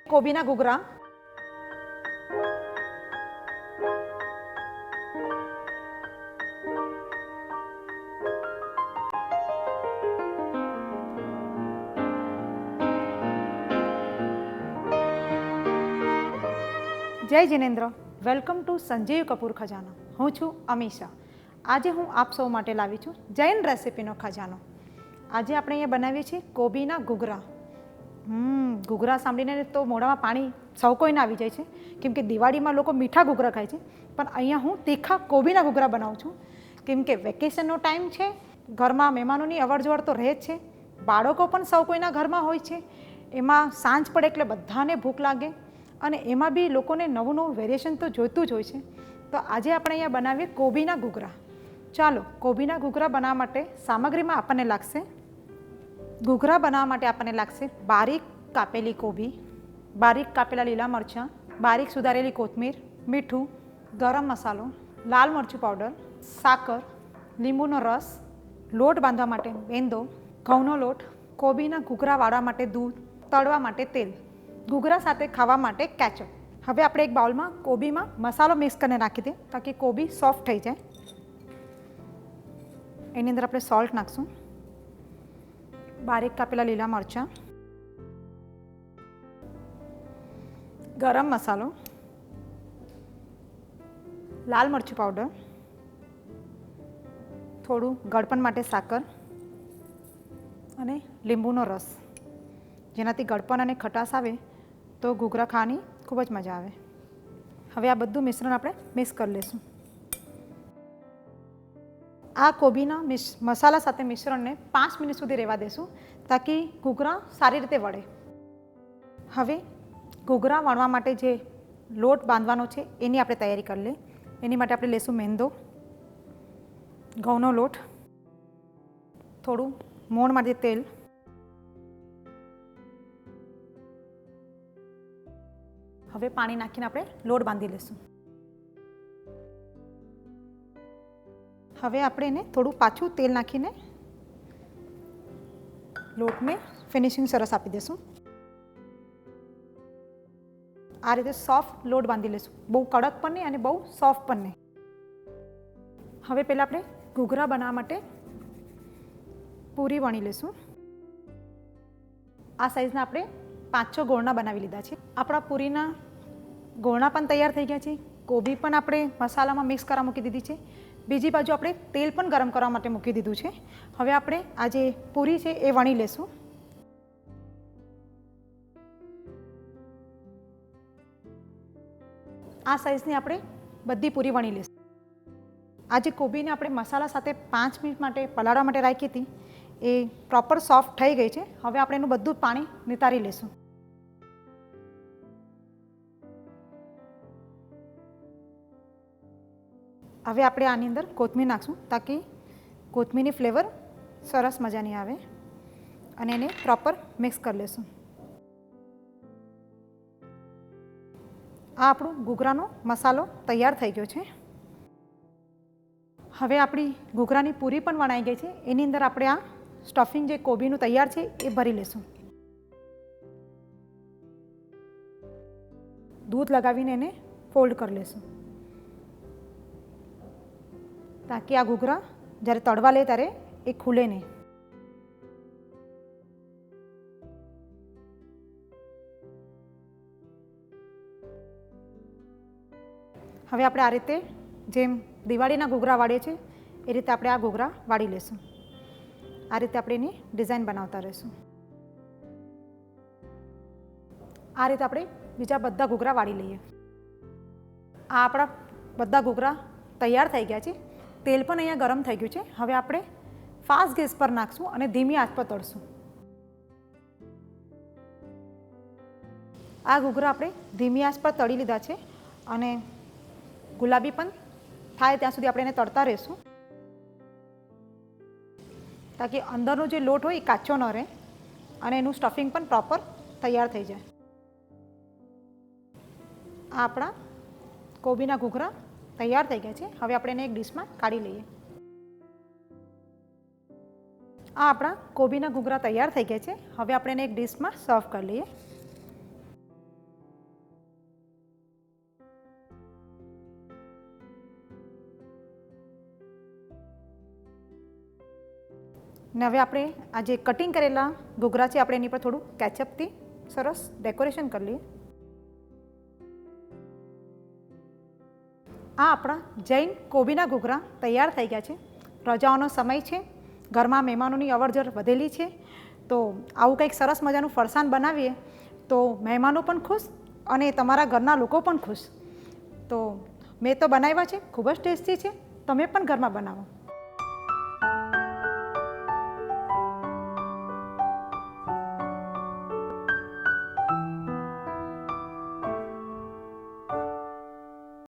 કોબીના ઘૂઘરા. જય Jinendra, welcome to Sanjeev Kapoor ખજાનો. હું છું અમીષા. આજે હું આપ સૌ માટે લાવી છું જૈન રેસિપીનો ખજાનો. આજે આપણે અહીંયા બનાવીએ છીએ કોબીના ઘૂઘરા. ઘૂઘરા સાંભળીને તો મોઢામાં પાણી સૌ કોઈને આવી જાય છે, કેમ કે દિવાળીમાં લોકો મીઠા ઘૂઘરા ખાય છે, પણ અહીંયા હું તીખા કોબીના ઘૂઘરા બનાવું છું. કેમ કે વેકેશનનો ટાઈમ છે, ઘરમાં મહેમાનોની અવરજવર તો રહે જ છે, બાળકો પણ સૌ કોઈના ઘરમાં હોય છે. એમાં સાંજ પડે એટલે બધાને ભૂખ લાગે, અને એમાં બી લોકોને નવું નવું વેરિએશન તો જોઈતું જ હોય છે. તો આજે આપણે અહીંયા બનાવીએ કોબીના ઘૂઘરા. ચાલો, કોબીના ઘૂઘરા બનાવવા માટે સામગ્રીમાં આપણને લાગશે, ઘૂઘરા બનાવવા માટે આપણને લાગશે બારીક કાપેલી કોબી, બારીક કાપેલા લીલા મરચાં, બારીક સુધારેલી કોથમીર, મીઠું, ગરમ મસાલો, લાલ મરચું પાવડર, સાકર, લીંબુનો રસ, લોટ બાંધવા માટે મેંદો, ઘઉંનો લોટ, કોબીના ઘૂઘરા વાળવા માટે દૂધ, તળવા માટે તેલ, ઘૂઘરા સાથે ખાવા માટે કેચઅપ. હવે આપણે એક બાઉલમાં કોબીમાં મસાલો મિક્સ કરીને નાખી દઈએ, તાકી કોબી સોફ્ટ થઈ જાય. એની અંદર આપણે સોલ્ટ નાખશું, બારીક કાપેલા લીલા મરચાં, ગરમ મસાલો, લાલ મરચું પાવડર, થોડું ગળપણ માટે સાકર અને લીંબુનો રસ, જેનાથી ગળપણ અને ખટાશ આવે તો ઘૂઘરા ખાવાની ખૂબ જ મજા આવે. હવે આ બધું મિશ્રણ આપણે મિક્સ કરી લઈશું. આ કોબીના મસાલા સાથે મિશ્રણને 5 મિનિટ સુધી રહેવા દેશું, તાકી ઘૂઘરા સારી રીતે વળે. હવે ઘૂઘરા વણવા માટે જે લોટ બાંધવાનો છે એની આપણે તૈયારી કરી લઈએ. એની માટે આપણે લઈશું મેંદો, ઘઉંનો લોટ, થોડું મોણ માટે તેલ, હવે પાણી નાખીને આપણે લોટ બાંધી લઈશું. હવે આપણે એને થોડું પાછું તેલ નાખીને લોટને ફિનિશિંગ સરસ આપી દઈશું. આ રીતે સોફ્ટ લોટ બાંધી લઈશું, બહુ કડક પણ નહીં અને બહુ સોફ્ટ પણ નહીં. હવે પહેલાં આપણે ઘૂઘરા બનાવવા માટે પૂરી વણી લઈશું. આ સાઈઝના આપણે 5-6 ગોળના બનાવી લીધા છે. આપણા પૂરીના ગોળના પણ તૈયાર થઈ ગયા છે. કોબી પણ આપણે મસાલામાં મિક્સ કરવા મૂકી દીધી છે. બીજી બાજુ આપણે તેલ પણ ગરમ કરવા માટે મૂકી દીધું છે. હવે આપણે આ જે પૂરી છે એ વણી લેશું. આ સાઈઝની આપણે બધી પૂરી વણી લઈશું. આ જે કોબીને આપણે મસાલા સાથે 5 મિનિટ માટે પલાળવા માટે રાખી હતી એ પ્રોપર સોફ્ટ થઈ ગઈ છે. હવે આપણે એનું બધું પાણી નિતારી લઈશું. હવે આપણે આની અંદર કોથમીર નાખશું, તાકી કોથમીરની ફ્લેવર સરસ મજાની આવે, અને એને પ્રોપર મિક્સ કરી લઈશું. આ આપણો ઘૂઘરાનો મસાલો તૈયાર થઈ ગયો છે. હવે આપણી ઘૂઘરાની પૂરી પણ વણાઈ ગઈ છે. એની અંદર આપણે આ સ્ટફિંગ જે કોબીનું તૈયાર છે એ ભરી લઈશું. દૂધ લગાવીને એને ફોલ્ડ કરી લઈશું, તાકી આ ઘૂઘરા જ્યારે તળવા લે ત્યારે એ ખુલે નહીં. હવે આપણે આ રીતે જેમ દિવાળીના ઘૂઘરા વાળીએ છીએ એ રીતે આપણે આ ઘૂઘરા વાળી લઈશું. આ રીતે આપણે એની ડિઝાઇન બનાવતા રહીશું. આ રીતે આપણે બીજા બધા ઘૂઘરા વાળી લઈએ. આ આપણા બધા ઘૂઘરા તૈયાર થઈ ગયા છે. તેલ પણ અહીંયા ગરમ થઈ ગયું છે. હવે આપણે ફાસ્ટ ગેસ પર નાખશું અને ધીમી આંચ પર તળશું. આ ઘૂઘરા આપણે ધીમી આંચ પર તળી લીધા છે, અને ગુલાબી પણ થાય ત્યાં સુધી આપણે એને તળતા રહીશું, તાકી અંદરનો જે લોટ હોય એ કાચો ન રહે અને એનું સ્ટફિંગ પણ પ્રોપર તૈયાર થઈ જાય. આ આપણા કોબીના ઘૂઘરા તૈયાર થઈ ગયા છે. હવે આપણે એને એક ડીશમાં કાઢી લઈએ. આ આપણા કોબીના ઘૂઘરા તૈયાર થઈ ગયા છે. હવે આપણે એને એક ડીશમાં સર્વ કરી લઈએ. ને હવે આપણે આ જે કટિંગ કરેલા ઘૂઘરા છે આપણે એની પર થોડું કેચઅપથી સરસ ડેકોરેશન કરી લઈએ. આ આપણા જૈન કોબીના ઘૂઘરા તૈયાર થઈ ગયા છે. રજાઓનો સમય છે, ઘરમાં મહેમાનોની અવરજવર વધેલી છે, તો આવું કંઈક સરસ મજાનું ફરસાણ બનાવીએ તો મહેમાનો પણ ખુશ અને તમારા ઘરના લોકો પણ ખુશ. તો મેં તો બનાવ્યા છે, ખૂબ જ ટેસ્ટી છે. તમે પણ ઘરમાં બનાવો.